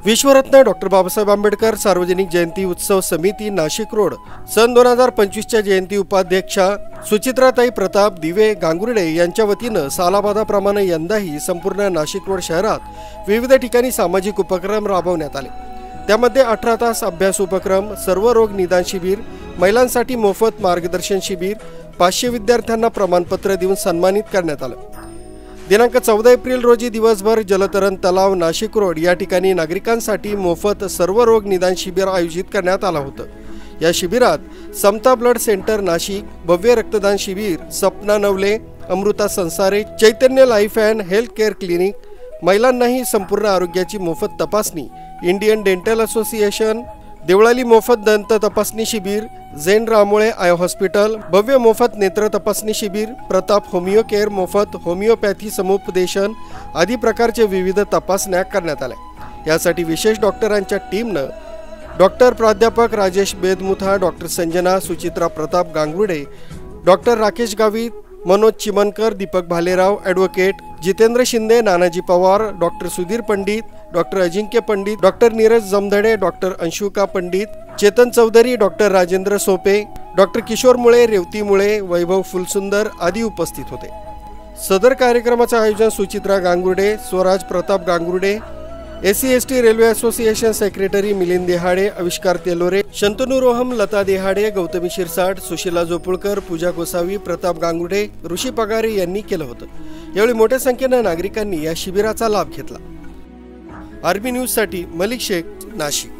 विश्वरत्न doctor Babasaheb Ambedkar सार्वजनिक जयंती उत्सव समिती नाशिक रोड सन 2025च्या जयंती उपाध्यक्षा सुचित्राताई प्रताप दिवे गांगुर्डे यांच्या वतीनं सालाबादाप्रमाणे यंदाही संपूर्ण नाशिक रोड शहरात विविध ठिकाणी सामाजिक उपक्रम राबवण्यात आले। त्यामध्ये 18 तास अभ्यास उपक्रम, सर्व रोग निदान शिबिर, महिलांसाठी मोफत मार्गदर्शन शिबिर, 500 विद्यार्थ्यांना प्रमाणपत्र देऊन सन्मानित करण्यात आलं। दिनांक 14 एप्रिल रोजी दिवसभर जलतरण तलाव नाशिक रोड या ठिकाणी नागरिकांसाठी मोफत सर्व रोग निदान शिबिर आयोजित करण्यात आलं होतं। या शिबिरात समता ब्लड सेंटर नाशिक, भव्य रक्तदान शिबिर, Sapna Navale, Amruta Sansare, Chaitanya life and health care clinic, महिलांनाही संपूर्ण आरोग्याची मोफत तपासणी, इंडियन डेंटल असोसिएशन, देवळाली मोफत दंत तपासणी शिबिर, झेन रामोळे आय हॉस्पिटल, भव्य मोफत नेत्र तपासणी शिबिर, प्रताप होमिओ केअर मोफत होमिओपॅथी समुपदेशन आदी प्रकारचे विविध तपासण्या करण्यात आल्या। यासाठी विशेष डॉक्टरांच्या टीमनं डॉक्टर प्राध्यापक Rajesh Bedmutha, doctor Sanjana Suchitra Pratap Gangurde, doctor Rakesh Gavit, Manoj Chimankar, Deepak Bhalerao, advocate Jitendra Shinde, Nanaji Pawar, doctor Sudhir Pandit, doctor Ajinkya Pandit, doctor Neeraj Jamdhade, doctor Anshuka Pandit, Chetan Chaudhari, doctor Rajendra Sope, doctor Kishore मुळे, रेवती मुळे, वैभव फुलसुंदर आदी उपस्थित होते। सदर कार्यक्रमाचे आयोजन Suchitra Gangurde, Swaraj Pratap Gangurde, SC/ST railway association secretary Milind Dehade, Avishkar Telore, Shantanu Roham, Lata Dehade, Gautami Shirsat, Sushila जोपुळकर, पूजा गोसावी, प्रताप गांगुर्डे, ऋषी पगारे यांनी केलं होतं। यावेळी मोठ्या संख्येने नागरिकांनी या शिबिराचा लाभ घेतला। आर्मी न्यूज साठी मलिक शेख, नाशिक।